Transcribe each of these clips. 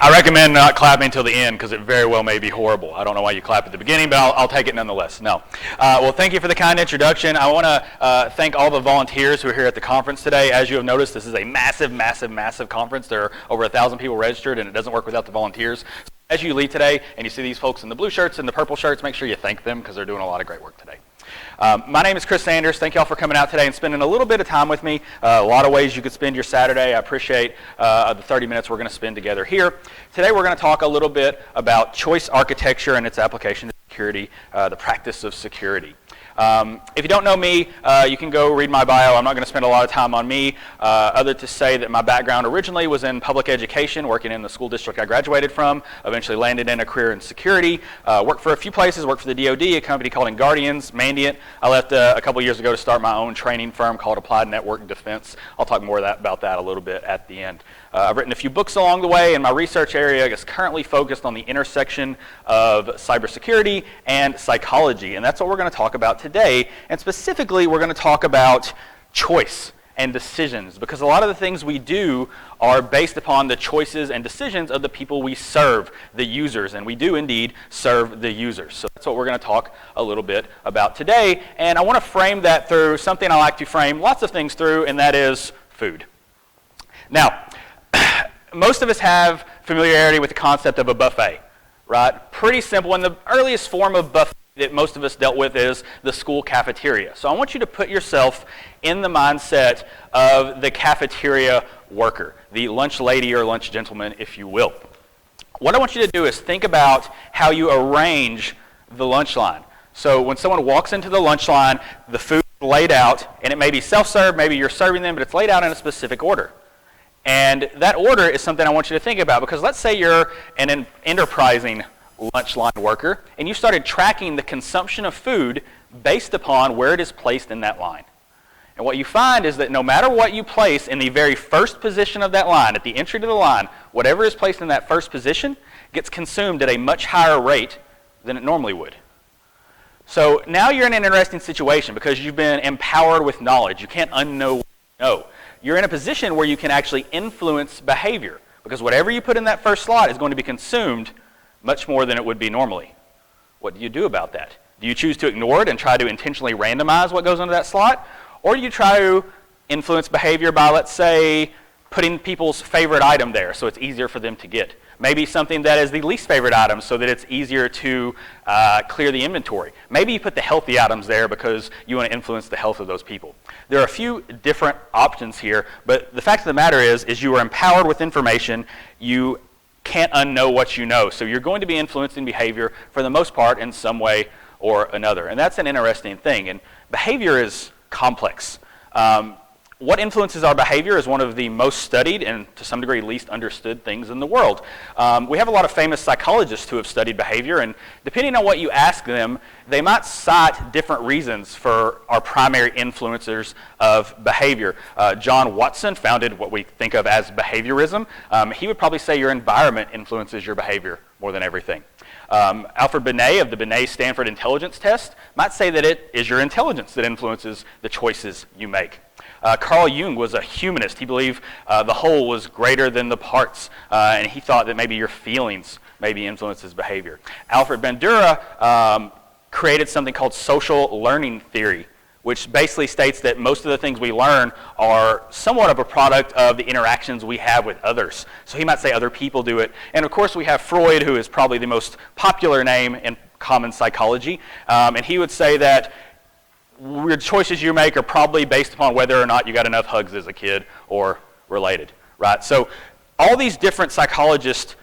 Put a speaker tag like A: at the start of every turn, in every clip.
A: I recommend not clapping until the end because it very well may be horrible. I don't know why you clap at the beginning, but I'll take it nonetheless. No. Well, thank you for the kind introduction. I want to thank all the volunteers who are here at the conference today. As you have noticed, this is a massive, massive, massive conference. There are over 1,000 people registered, and it doesn't work without the volunteers. So as you leave today and you see these folks in the blue shirts and the purple shirts, make sure you thank them because they're doing a lot of great work today. My name is Chris Sanders. Thank you all for coming out today and spending a little bit of time with me. A lot of ways you could spend your Saturday. I appreciate the 30 minutes we're going to spend together here. Today we're going to talk a little bit about choice architecture and its application to security, the practice of security. If you don't know me, you can go read my bio. I'm not going to spend a lot of time on me, other to say that my background originally was in public education, working in the school district I graduated from, eventually landed in a career in security, worked for a few places, worked for the DoD, a company called Guardians, Mandiant. I left a couple years ago to start my own training firm called Applied Network Defense. I'll talk more about that a little bit at the end. I've written a few books along the way, and my research area is currently focused on the intersection of cybersecurity and psychology, and that's what we're going to talk about today. And specifically, we're going to talk about choice and decisions, because a lot of the things we do are based upon the choices and decisions of the people we serve, the users, and we do indeed serve the users. So that's what we're going to talk a little bit about today, and I want to frame that through something I like to frame lots of things through, and that is food. Now, most of us have familiarity with the concept of a buffet, right? Pretty simple, and the earliest form of buffet that most of us dealt with is the school cafeteria. So I want you to put yourself in the mindset of the cafeteria worker, the lunch lady or lunch gentleman, if you will. What I want you to do is think about how you arrange the lunch line. So when someone walks into the lunch line, the food is laid out, and it may be self-serve, maybe you're serving them, but it's laid out in a specific order. And that order is something I want you to think about, because let's say you're an enterprising lunch line worker and you started tracking the consumption of food based upon where it is placed in that line. And what you find is that no matter what you place in the very first position of that line, at the entry to the line, whatever is placed in that first position gets consumed at a much higher rate than it normally would. So now you're in an interesting situation because you've been empowered with knowledge. You can't unknow what you know. You're in a position where you can actually influence behavior, because whatever you put in that first slot is going to be consumed much more than it would be normally. What do you do about that? Do you choose to ignore it and try to intentionally randomize what goes into that slot? Or do you try to influence behavior by, let's say, putting people's favorite item there so it's easier for them to get? Maybe something that is the least favorite item so that it's easier to clear the inventory. Maybe you put the healthy items there because you want to influence the health of those people. There are a few different options here, but the fact of the matter is you are empowered with information. You can't unknow what you know. So you're going to be influencing behavior for the most part in some way or another. And that's an interesting thing. And behavior is complex. What influences our behavior is one of the most studied and to some degree least understood things in the world. We have a lot of famous psychologists who have studied behavior, and depending on what you ask them, they might cite different reasons for our primary influencers of behavior. John Watson founded what we think of as behaviorism. He would probably say your environment influences your behavior more than everything. Alfred Binet of the Binet-Stanford Intelligence Test might say that it is your intelligence that influences the choices you make. Carl Jung was a humanist. He believed the whole was greater than the parts, and he thought that maybe your feelings maybe influences behavior. Alfred Bandura created something called social learning theory, which basically states that most of the things we learn are somewhat of a product of the interactions we have with others. So he might say other people do it. And of course we have Freud, who is probably the most popular name in common psychology, and he would say that the choices you make are probably based upon whether or not you got enough hugs as a kid or related, right? So all these different psychologists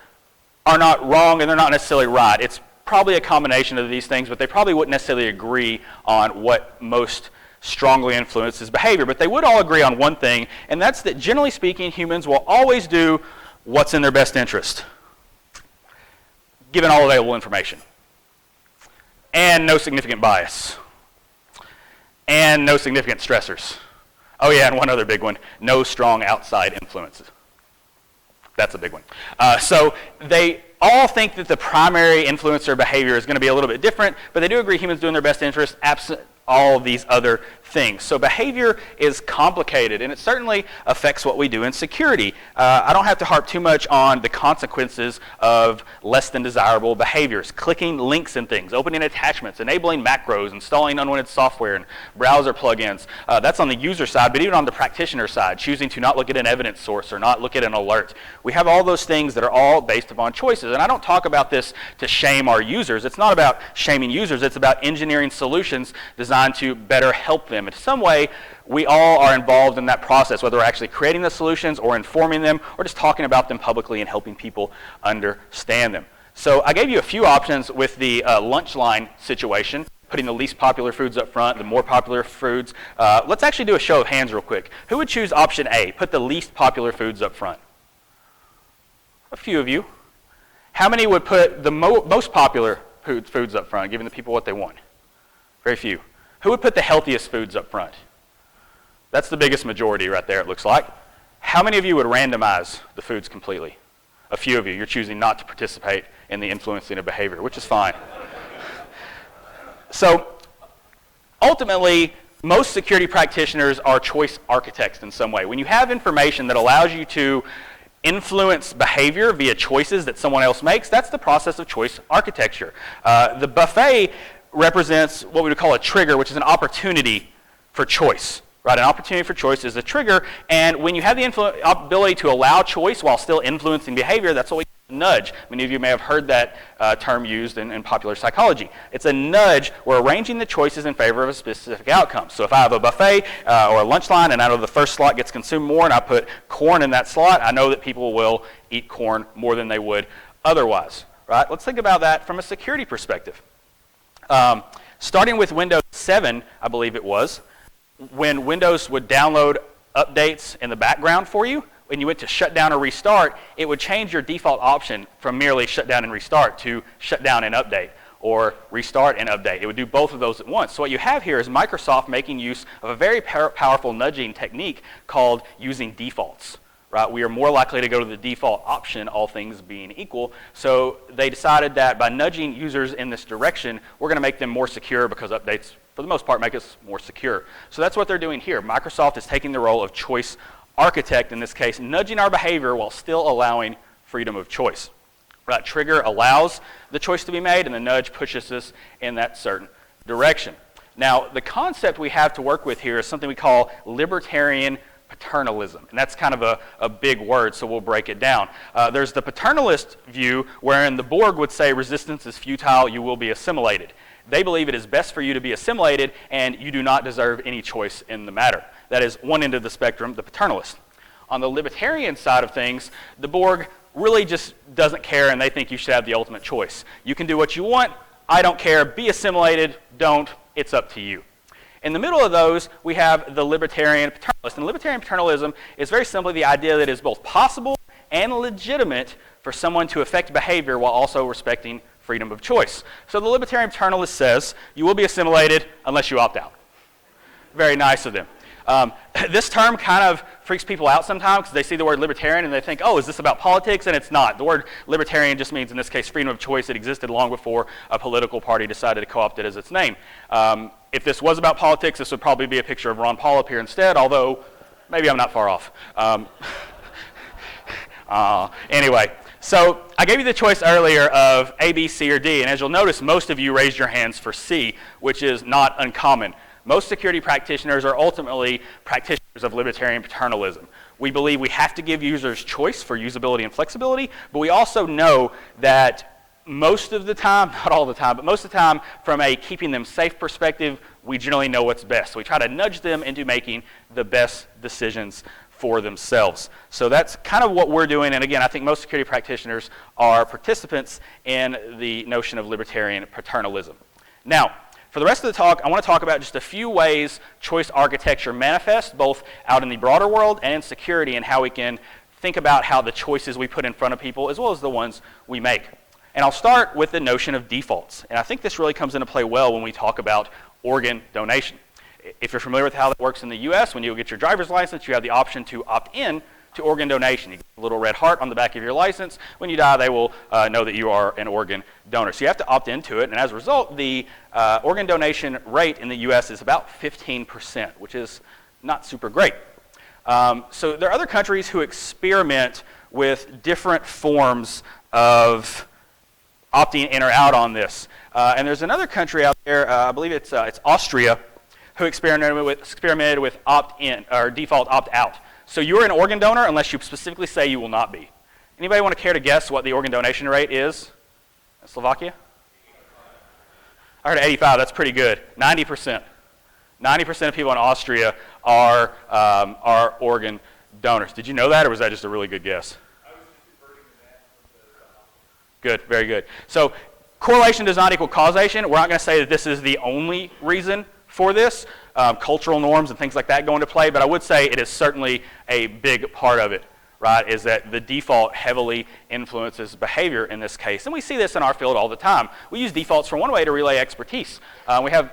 A: are not wrong and they're not necessarily right. It's probably a combination of these things, but they probably wouldn't necessarily agree on what most strongly influences behavior. But they would all agree on one thing, and that's that generally speaking, humans will always do what's in their best interest, given all available information, and no significant bias. And no significant stressors. Oh yeah, and one other big one, no strong outside influences. That's a big one. So they all think that the primary influencer behavior is going to be a little bit different, but they do agree humans doing their best interest absent all of these other things. So behavior is complicated, and it certainly affects what we do in security. I don't have to harp too much on the consequences of less than desirable behaviors. Clicking links and things, opening attachments, enabling macros, installing unwanted software and browser plugins. That's on the user side, but even on the practitioner side, choosing to not look at an evidence source or not look at an alert. We have all those things that are all based upon choices. And I don't talk about this to shame our users. It's not about shaming users. It's about engineering solutions designed to better help them. In some way, we all are involved in that process, whether we're actually creating the solutions or informing them or just talking about them publicly and helping people understand them. So I gave you a few options with the lunch line situation, putting the least popular foods up front, the more popular foods. Let's actually do a show of hands real quick. Who would choose option A, put the least popular foods up front? A few of you. How many would put the most popular foods up front, giving the people what they want? Very few. Who would put the healthiest foods up front? That's the biggest majority right there, it looks like. How many of you would randomize the foods completely? A few of you. You're choosing not to participate in the influencing of behavior, which is fine. So ultimately, most security practitioners are choice architects in some way. When you have information that allows you to influence behavior via choices that someone else makes, that's the process of choice architecture. The buffet represents what we would call a trigger, which is an opportunity for choice. Right? An opportunity for choice is a trigger, and when you have the ability to allow choice while still influencing behavior, that's what we call a nudge. Many of you may have heard that term used in popular psychology. It's a nudge. We're arranging the choices in favor of a specific outcome. So if I have a buffet or a lunch line, and I know the first slot gets consumed more, and I put corn in that slot, I know that people will eat corn more than they would otherwise. Right? Let's think about that from a security perspective. Starting with Windows 7, I believe it was, when Windows would download updates in the background for you, when you went to shut down or restart, it would change your default option from merely shut down and restart to shut down and update, or restart and update. It would do both of those at once. So what you have here is Microsoft making use of a very powerful nudging technique called using defaults. Right? We are more likely to go to the default option, all things being equal. So they decided that by nudging users in this direction, we're going to make them more secure because updates, for the most part, make us more secure. So that's what they're doing here. Microsoft is taking the role of choice architect, in this case, nudging our behavior while still allowing freedom of choice. Right? Trigger allows the choice to be made, and the nudge pushes us in that certain direction. Now, the concept we have to work with here is something we call libertarian paternalism, and that's kind of a big word, so we'll break it down. There's the paternalist view, wherein the Borg would say resistance is futile, you will be assimilated. They believe it is best for you to be assimilated, and you do not deserve any choice in the matter. That is one end of the spectrum, the paternalist. On the libertarian side of things, the Borg really just doesn't care, and they think you should have the ultimate choice. You can do what you want, I don't care, be assimilated, don't, it's up to you. In the middle of those, we have the libertarian paternalist. And libertarian paternalism is very simply the idea that it is both possible and legitimate for someone to affect behavior while also respecting freedom of choice. So the libertarian paternalist says, you will be assimilated unless you opt out. Very nice of them. This term kind of freaks people out sometimes because they see the word libertarian and they think, oh, is this about politics? And it's not. The word libertarian just means, in this case, freedom of choice. It existed long before a political party decided to co-opt it as its name. If this was about politics, this would probably be a picture of Ron Paul up here instead, although maybe I'm not far off. Anyway, so I gave you the choice earlier of A, B, C, or D, and as you'll notice, most of you raised your hands for C, which is not uncommon. Most security practitioners are ultimately practitioners of libertarian paternalism. We believe we have to give users choice for usability and flexibility, but we also know that most of the time, not all the time, but most of the time, from a keeping them safe perspective, we generally know what's best. So we try to nudge them into making the best decisions for themselves. So that's kind of what we're doing, and again, I think most security practitioners are participants in the notion of libertarian paternalism. Now, for the rest of the talk, I want to talk about just a few ways choice architecture manifests, both out in the broader world and in security, and how we can think about how the choices we put in front of people, as well as the ones we make. And I'll start with the notion of defaults. And I think this really comes into play well when we talk about organ donation. If you're familiar with how that works in the US, when you get your driver's license, you have the option to opt in to organ donation. You get a little red heart on the back of your license. When you die, they will know that you are an organ donor. So you have to opt into it, and as a result, the organ donation rate in the US is about 15%, which is not super great. So there are other countries who experiment with different forms of opting in or out on this. And there's another country out there, I believe it's Austria, who experimented with opt-in or default opt-out. So you're an organ donor unless you specifically say you will not be. Anybody want to care to guess what the organ donation rate is in Slovakia? I heard 85. That's pretty good. 90%. 90% of people in Austria are organ donors. Did you know that, or was that just a really good guess?
B: I was just referring to that from the
A: Good, very good. So correlation does not equal causation. We're not going to say that this is the only reason for this. Cultural norms and things like that go into play, but I would say it is certainly a big part of it, right, is that the default heavily influences behavior in this case. And we see this in our field all the time. We use defaults for one way to relay expertise.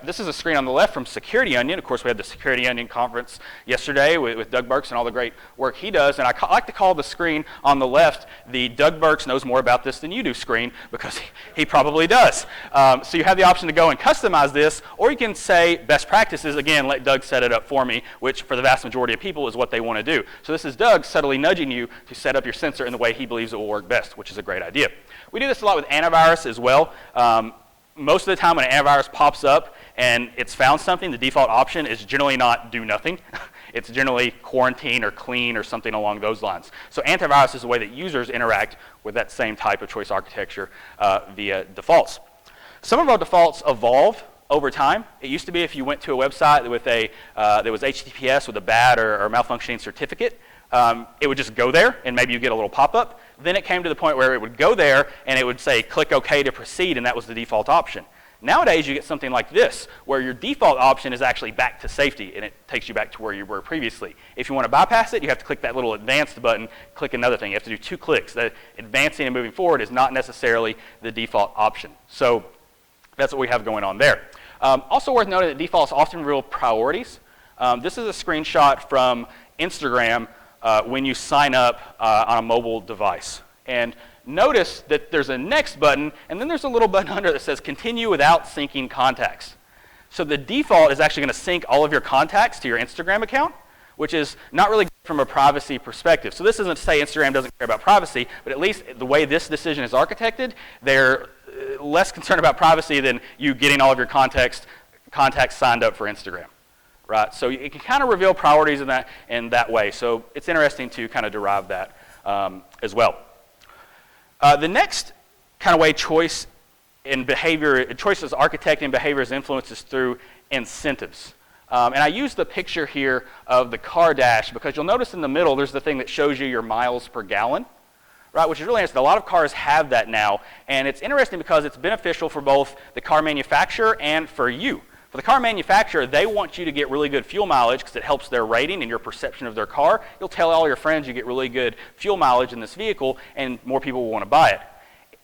A: This is a screen on the left from Security Onion. Of course, we had the Security Onion conference yesterday with Doug Burks and all the great work he does. And I like to call the screen on the left the Doug Burks knows more about this than you do screen, because he probably does. So you have the option to go and customize this, or you can say best practices. Again, let Doug set it up for me, which for the vast majority of people is what they want to do. So this is Doug subtly nudging you to set up your sensor in the way he believes it will work best, which is a great idea. We do this a lot with antivirus as well. Most of the time when an antivirus pops up and it's found something, the default option is generally not do nothing. It's generally quarantine or clean or something along those lines. So antivirus is a way that users interact with that same type of choice architecture via defaults. Some of our defaults evolve over time. It used to be if you went to a website with that was HTTPS with a bad or malfunctioning certificate, it would just go there and maybe you get a little pop-up. Then it came to the point where it would go there and it would say click OK to proceed, and that was the default option. Nowadays you get something like this, where your default option is actually back to safety and it takes you back to where you were previously. If you want to bypass it, you have to click that little advanced button, click another thing. You have to do 2 clicks. The advancing and moving forward is not necessarily the default option. So that's what we have going on there. Also worth noting that defaults often reveal priorities. This is a screenshot from Instagram when you sign up on a mobile device. And notice that there's a next button, and then there's a little button under that says continue without syncing contacts. So the default is actually going to sync all of your contacts to your Instagram account, which is not really good from a privacy perspective. So this isn't to say Instagram doesn't care about privacy, but at least the way this decision is architected, they're less concerned about privacy than you getting all of your contacts signed up for Instagram. Right, so it can kind of reveal priorities in that way. So it's interesting to kind of derive that as well. The next kind of way choice is architecting behavior is influenced is through incentives. And I use the picture here of the car dash because you'll notice in the middle there's the thing that shows you your miles per gallon, right? Which is really interesting. A lot of cars have that now, and it's interesting because it's beneficial for both the car manufacturer and for you. For the car manufacturer, they want you to get really good fuel mileage because it helps their rating and your perception of their car. You'll tell all your friends you get really good fuel mileage in this vehicle, and more people will want to buy it.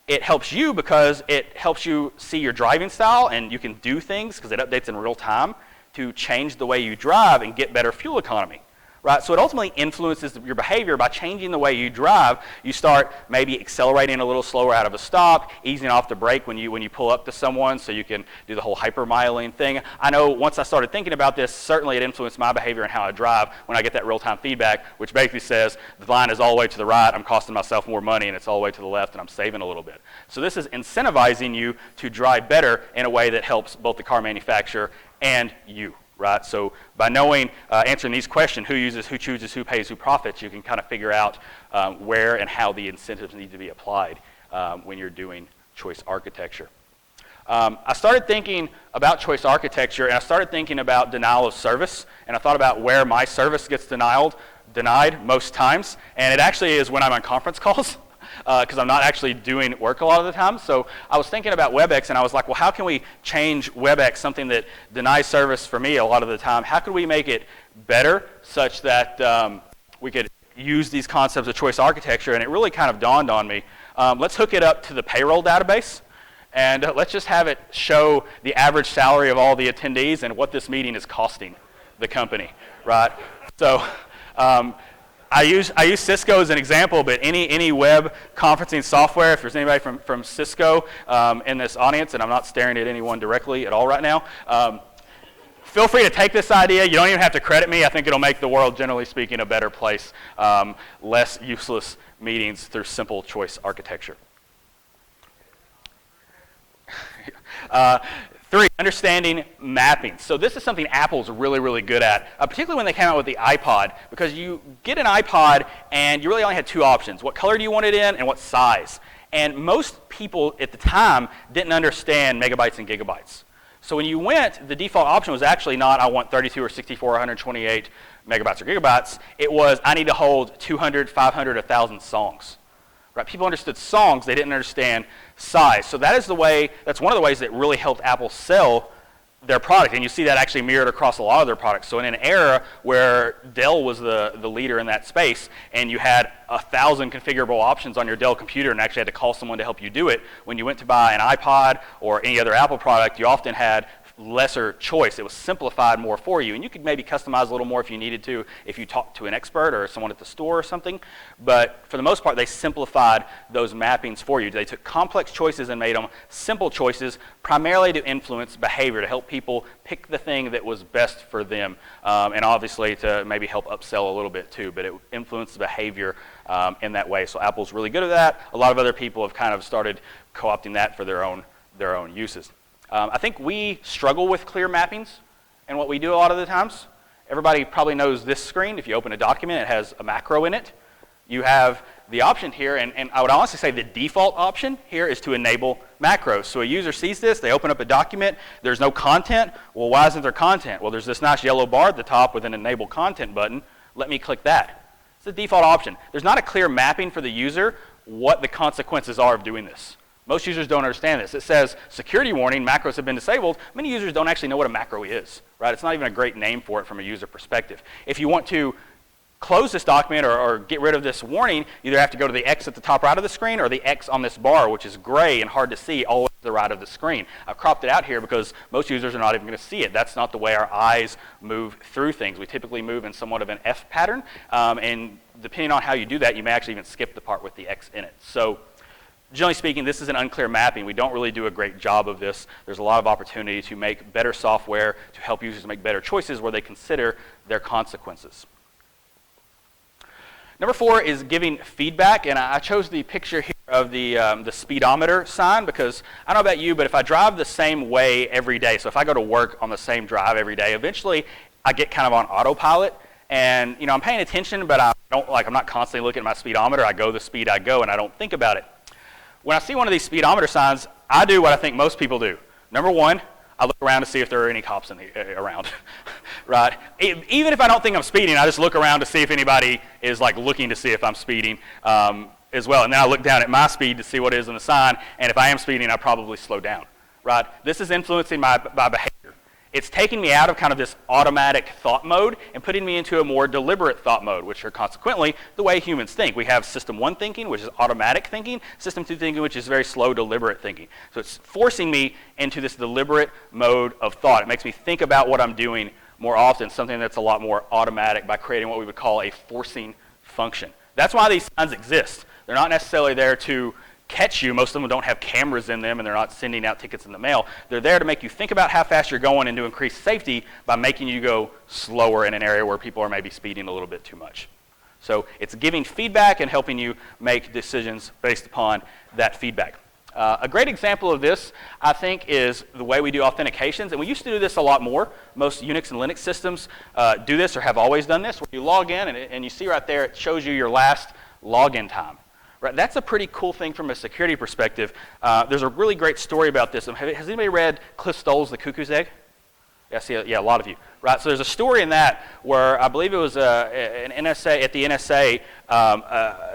A: It helps you because it helps you see your driving style, and you can do things because it updates in real time to change the way you drive and get better fuel economy. Right? So it ultimately influences your behavior by changing the way you drive. You start maybe accelerating a little slower out of a stop, easing off the brake when you pull up to someone so you can do the whole hypermiling thing. I know once I started thinking about this, certainly it influenced my behavior and how I drive when I get that real-time feedback, which basically says the line is all the way to the right, I'm costing myself more money, and it's all the way to the left, and I'm saving a little bit. So this is incentivizing you to drive better in a way that helps both the car manufacturer and you. Right? So by knowing, answering these questions, who uses, who chooses, who pays, who profits, you can kind of figure out where and how the incentives need to be applied when you're doing choice architecture. I started thinking about choice architecture, and I started thinking about denial of service, and I thought about where my service gets denied most times, and it actually is when I'm on conference calls. Because I'm not actually doing work a lot of the time. So I was thinking about WebEx, and I was like, well, how can we change WebEx, something that denies service for me a lot of the time? How could we make it better such that we could use these concepts of choice architecture? And it really kind of dawned on me. Let's hook it up to the payroll database, and let's just have it show the average salary of all the attendees and what this meeting is costing the company, right? So I use Cisco as an example, but any web conferencing software, if there's anybody from Cisco in this audience, and I'm not staring at anyone directly at all right now, feel free to take this idea. You don't even have to credit me. I think it'll make the world, generally speaking, a better place. Less useless meetings through simple choice architecture. 3, understanding mapping. So this is something Apple's really, really good at, particularly when they came out with the iPod, because you get an iPod and you really only had 2 options. What color do you want it in and what size? And most people at the time didn't understand megabytes and gigabytes. So when you went, the default option was actually not I want 32 or 64 or 128 megabytes or gigabytes. It was I need to hold 200, 500, 1,000 songs. Right? People understood songs, they didn't understand size. So that's one of the ways that really helped Apple sell their product. And you see that actually mirrored across a lot of their products. So in an era where Dell was the leader in that space, and you had 1,000 configurable options on your Dell computer and actually had to call someone to help you do it, when you went to buy an iPod or any other Apple product, you often had lesser choice. It was simplified more for you, and you could maybe customize a little more if you needed to, if you talked to an expert or someone at the store or something. But for the most part, they simplified those mappings for you. They took complex choices and made them simple choices, primarily to influence behavior, to help people pick the thing that was best for them, and obviously to maybe help upsell a little bit too. But it influenced behavior in that way. So Apple's really good at that. A lot of other people have kind of started co-opting that for their own uses. I think we struggle with clear mappings and what we do a lot of the times. Everybody probably knows this screen. If you open a document, it has a macro in it. You have the option here, and I would honestly say the default option here is to enable macros. So a user sees this, they open up a document, there's no content. Well, why isn't there content? Well, there's this nice yellow bar at the top with an enable content button. Let me click that. It's the default option. There's not a clear mapping for the user what the consequences are of doing this. Most users don't understand this. It says, security warning, macros have been disabled. Many users don't actually know what a macro is, right? It's not even a great name for it from a user perspective. If you want to close this document or get rid of this warning, you either have to go to the X at the top right of the screen or the X on this bar, which is gray and hard to see all the way to the right of the screen. I've cropped it out here because most users are not even going to see it. That's not the way our eyes move through things. We typically move in somewhat of an F pattern, and depending on how you do that, you may actually even skip the part with the X in it. So generally speaking, this is an unclear mapping. We don't really do a great job of this. There's a lot of opportunity to make better software, to help users make better choices where they consider their consequences. Number 4 is giving feedback, and I chose the picture here of the speedometer sign because I don't know about you, but if I drive the same way every day, so if I go to work on the same drive every day, eventually I get kind of on autopilot, and I'm paying attention, but I'm not constantly looking at my speedometer. I go the speed I go, and I don't think about it. When I see one of these speedometer signs, I do what I think most people do. Number 1, I look around to see if there are any cops around, right? Even if I don't think I'm speeding, I just look around to see if anybody is looking to see if I'm speeding as well. And then I look down at my speed to see what is in the sign, and if I am speeding, I probably slow down, right? This is influencing my behavior. It's taking me out of kind of this automatic thought mode and putting me into a more deliberate thought mode, which are consequently the way humans think. We have system 1 thinking, which is automatic thinking, system 2 thinking, which is very slow, deliberate thinking. So it's forcing me into this deliberate mode of thought. It makes me think about what I'm doing more often, something that's a lot more automatic by creating what we would call a forcing function. That's why these signs exist. They're not necessarily there to catch you. Most of them don't have cameras in them, and they're not sending out tickets in the mail. They're there to make you think about how fast you're going and to increase safety by making you go slower in an area where people are maybe speeding a little bit too much. So it's giving feedback and helping you make decisions based upon that feedback. A great example of this, I think, is the way we do authentications. And we used to do this a lot more. Most Unix and Linux systems do this or have always done this, where you log in and you see right there, it shows you your last login time. Right, that's a pretty cool thing from a security perspective. There's a really great story about this. Has anybody read Cliff Stoll's The Cuckoo's Egg? Yeah, a lot of you. Right, so there's a story in that where I believe it was an NSA, at the NSA,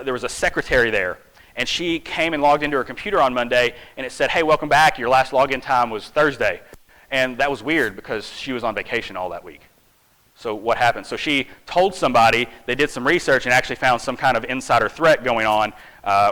A: there was a secretary there, and she came and logged into her computer on Monday, and it said, hey, welcome back, your last login time was Thursday. And that was weird because she was on vacation all that week. So what happened? So she told somebody, they did some research and actually found some kind of insider threat going on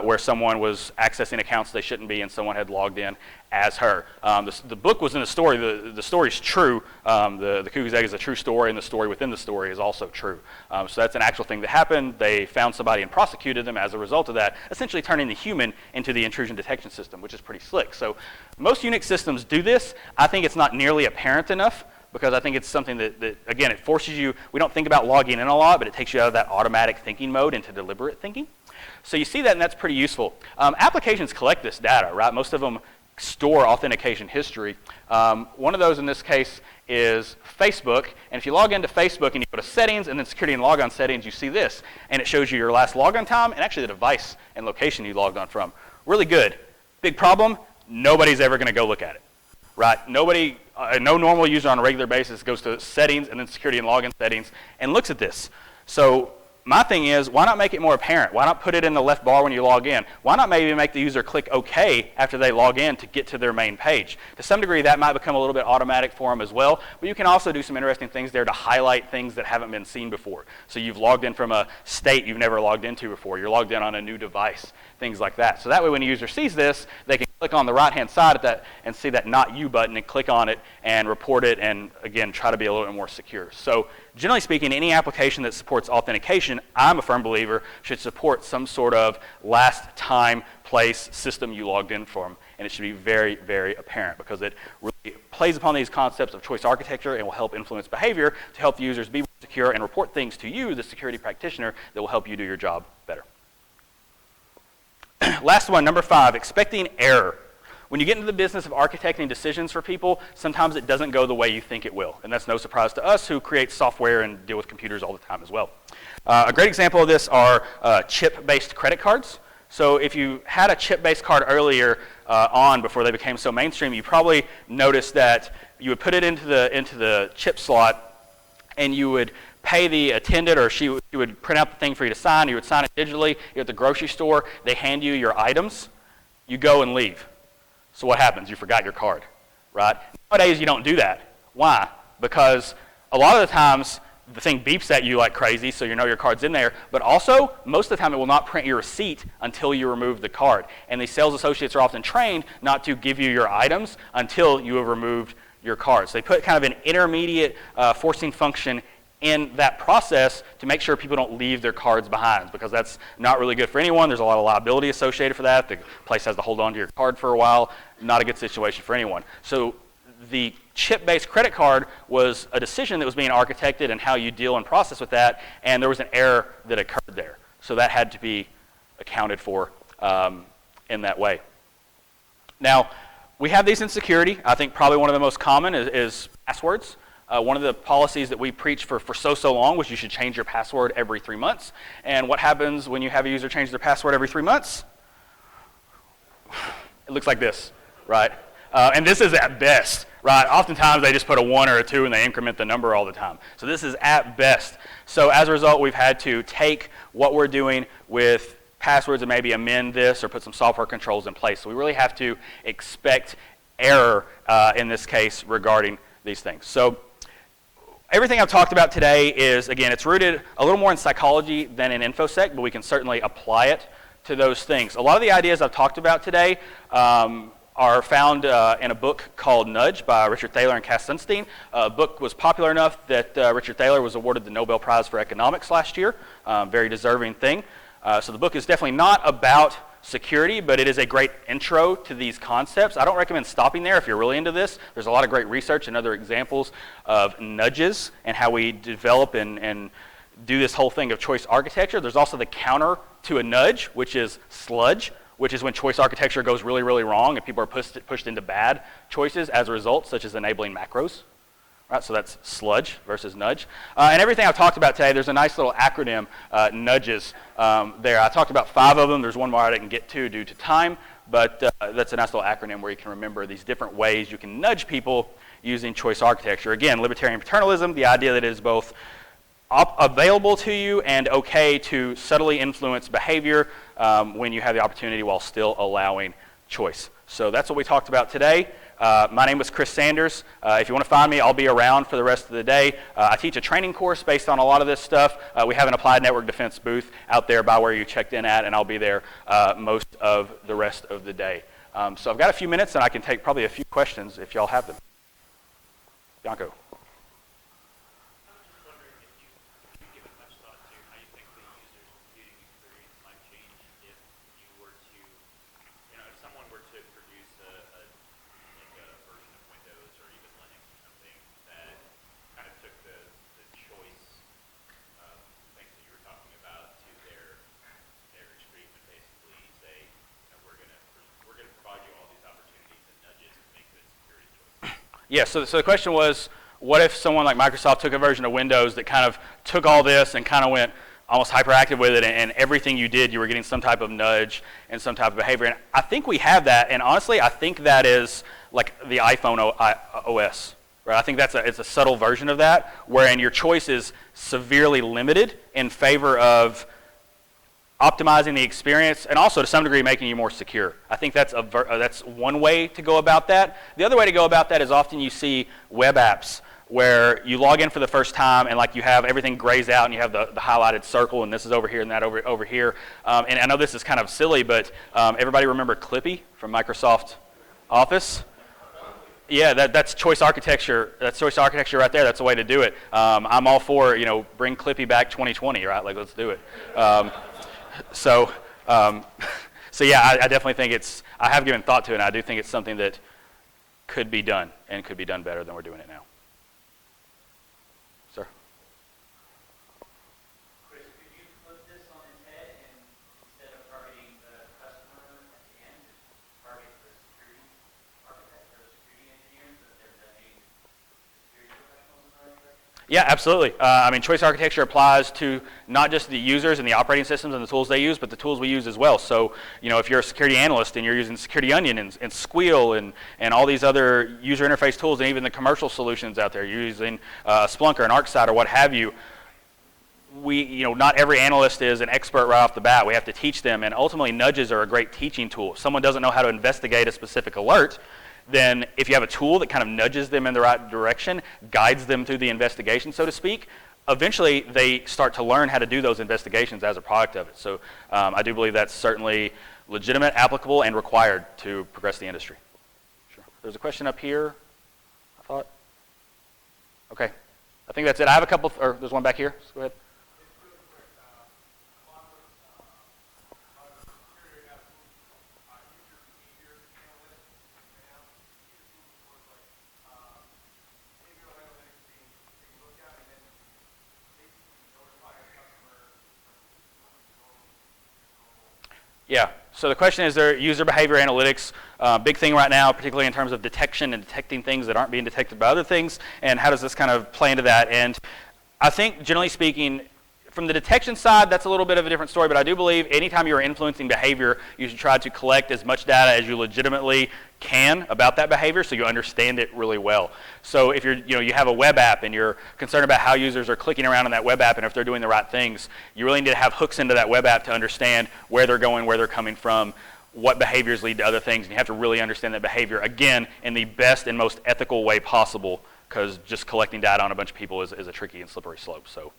A: where someone was accessing accounts they shouldn't be and someone had logged in as her. The book was in the story. The story's true. The Cuckoo's Egg is a true story, and the story within the story is also true. So that's an actual thing that happened. They found somebody and prosecuted them as a result of that, essentially turning the human into the intrusion detection system, which is pretty slick. So most Unix systems do this. I think it's not nearly apparent enough, because I think it's something that, again, it forces you, we don't think about logging in a lot, but it takes you out of that automatic thinking mode into deliberate thinking. So you see that, and that's pretty useful. Applications collect this data, right? Most of them store authentication history. One of those in this case is Facebook, and if you log into Facebook and you go to settings and then security and logon settings, you see this, and it shows you your last logon time and actually the device and location you logged on from. Really good. Big problem, nobody's ever going to go look at it, right? Nobody, no normal user on a regular basis goes to settings and then security and login settings and looks at this. So my thing is, why not make it more apparent? Why not put it in the left bar when you log in? Why not maybe make the user click OK after they log in to get to their main page? To some degree, that might become a little bit automatic for them as well, but you can also do some interesting things there to highlight things that haven't been seen before. So you've logged in from a state you've never logged into before. You're logged in on a new device, things like that. So that way when a user sees this, they can click on the right-hand side of that and see that Not You button and click on it and report it and, again, try to be a little bit more secure. So generally speaking, any application that supports authentication, I'm a firm believer, should support some sort of last time, place, system you logged in from. And it should be very, very apparent because it really plays upon these concepts of choice architecture and will help influence behavior to help the users be more secure and report things to you, the security practitioner, that will help you do your job better. Last one, number 5, expecting error. When you get into the business of architecting decisions for people, sometimes it doesn't go the way you think it will. And that's no surprise to us who create software and deal with computers all the time as well. A great example of this are chip-based credit cards. So if you had a chip-based card earlier on before they became so mainstream, you probably noticed that you would put it into the chip slot and you would pay the attendant, or she would print out the thing for you to sign. You would sign it digitally. You're at the grocery store. They hand you your items. You go and leave. So what happens? You forgot your card, right? Nowadays, you don't do that. Why? Because a lot of the times, the thing beeps at you like crazy, so you know your card's in there. But also, most of the time, it will not print your receipt until you remove the card. And the sales associates are often trained not to give you your items until you have removed your card. So they put kind of an intermediate forcing function in that process to make sure people don't leave their cards behind, because that's not really good for anyone. There's a lot of liability associated for that. The place has to hold on to your card for a while. Not a good situation for anyone. So the chip-based credit card was a decision that was being architected and how you deal and process with that, and there was an error that occurred there. So that had to be accounted for in that way. Now, we have these in security. I think probably one of the most common is passwords. One of the policies that we preached for so long was you should change your password every 3 months. And what happens when you have a user change their password every 3 months? It looks like this, right? And this is at best, right? Oftentimes they just put a 1 or a 2 and they increment the number all the time. So this is at best. So as a result, we've had to take what we're doing with passwords and maybe amend this or put some software controls in place. So we really have to expect error in this case regarding these things. So everything I've talked about today is, again, it's rooted a little more in psychology than in InfoSec, but we can certainly apply it to those things. A lot of the ideas I've talked about today are found in a book called Nudge by Richard Thaler and Cass Sunstein. The book was popular enough that Richard Thaler was awarded the Nobel Prize for Economics last year. Very deserving thing. So the book is definitely not about security, but it is a great intro to these concepts. I don't recommend stopping there if you're really into this. There's a lot of great research and other examples of nudges and how we develop and do this whole thing of choice architecture. There's also the counter to a nudge, which is sludge, which is when choice architecture goes really, really wrong and people are pushed into bad choices as a result, such as enabling macros. Right, so that's sludge versus nudge. And everything I've talked about today, there's a nice little acronym, nudges, there. I talked about 5 of them. There's one more I didn't get to due to time, but that's a nice little acronym where you can remember these different ways you can nudge people using choice architecture. Again, libertarian paternalism, the idea that it is both available to you and okay to subtly influence behavior when you have the opportunity while still allowing choice. So that's what we talked about today. my name was Chris Sanders. If you want to find me, I'll be around for the rest of the day. I teach a training course based on a lot of this stuff. We have an applied network defense booth out there by where you checked in at, and I'll be there most of the rest of the day. So I've got a few minutes, and I can take probably a few questions if y'all have them. Bianco. Yeah, so the question was, what if someone like Microsoft took a version of Windows that kind of took all this and kind of went almost hyperactive with it, and everything you did, you were getting some type of nudge and some type of behavior. And I think we have that, and honestly, I think that is like the iPhone OS, right? I think it's a subtle version of that, wherein your choice is severely limited in favor of optimizing the experience, and also to some degree making you more secure. I think that's one way to go about that. The other way to go about that is often you see web apps where you log in for the first time and like you have everything grays out and you have the highlighted circle and this is over here and that over here. And I know this is kind of silly, but everybody remember Clippy from Microsoft Office? Yeah, that's choice architecture. That's choice architecture right there. That's the way to do it. I'm all for, bring Clippy back 2020, right? Like, let's do it. So yeah, I definitely think I have given thought to it, and I do think it's something that could be done, and could be done better than we're doing it now. Sir?
C: Chris, could you flip this on its head, and instead of targeting the customer at the end, target the security architect or security engineers, so that they're vetting security professionals in the right direction?
A: Yeah, absolutely. I mean, choice architecture applies to not just the users and the operating systems and the tools they use, but the tools we use as well. So, if you're a security analyst and you're using Security Onion and Squeal and all these other user interface tools, and even the commercial solutions out there, you're using Splunk or an ArcSight or what have you, not every analyst is an expert right off the bat. We have to teach them, and ultimately nudges are a great teaching tool. If someone doesn't know how to investigate a specific alert, then if you have a tool that kind of nudges them in the right direction, guides them through the investigation, so to speak, eventually they start to learn how to do those investigations as a product of it. So I do believe that's certainly legitimate, applicable, and required to progress the industry. Sure. There's a question up here, I thought. Okay. I think that's it. I have a couple, or there's one back here. So go ahead. Yeah, so the question is, there user behavior analytics, big thing right now, particularly in terms of detection and detecting things that aren't being detected by other things, and how does this kind of play into that? And I think, generally speaking, from the detection side, that's a little bit of a different story, but I do believe anytime you're influencing behavior, you should try to collect as much data as you legitimately can about that behavior so you understand it really well. So if you have a web app and you're concerned about how users are clicking around on that web app and if they're doing the right things, you really need to have hooks into that web app to understand where they're going, where they're coming from, what behaviors lead to other things, and you have to really understand that behavior, again, in the best and most ethical way possible, because just collecting data on a bunch of people is a tricky and slippery slope. So.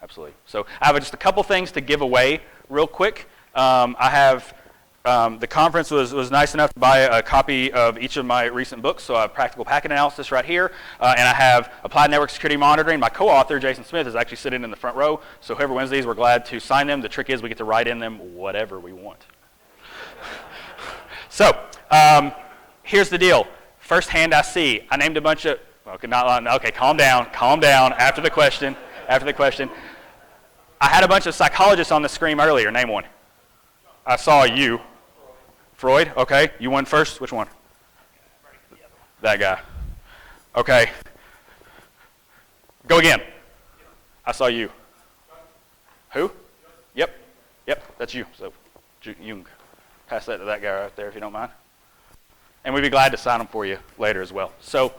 A: Absolutely. So I have just a couple things to give away real quick. I have, the conference was nice enough to buy a copy of each of my recent books. So I have Practical Packet Analysis right here. And I have Applied Network Security Monitoring. My co-author, Jason Smith, is actually sitting in the front row. So whoever wins these, we're glad to sign them. The trick is we get to write in them whatever we want. So here's the deal. First hand I see, I named a bunch of, okay, calm down after the question. I had a bunch of psychologists on the screen earlier. Name one. I saw you. Freud? Okay. You won first? Which one? That guy. Okay. Go again. I saw you. Who? Yep. That's you. So Jung. Pass that to that guy right there if you don't mind. And we'd be glad to sign them for you later as well. So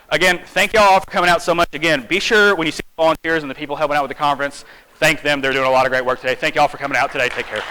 A: again, thank you all for coming out so much. Again, be sure when you see volunteers and the people helping out with the conference, thank them. They're doing a lot of great work today. Thank you all for coming out today. Take care.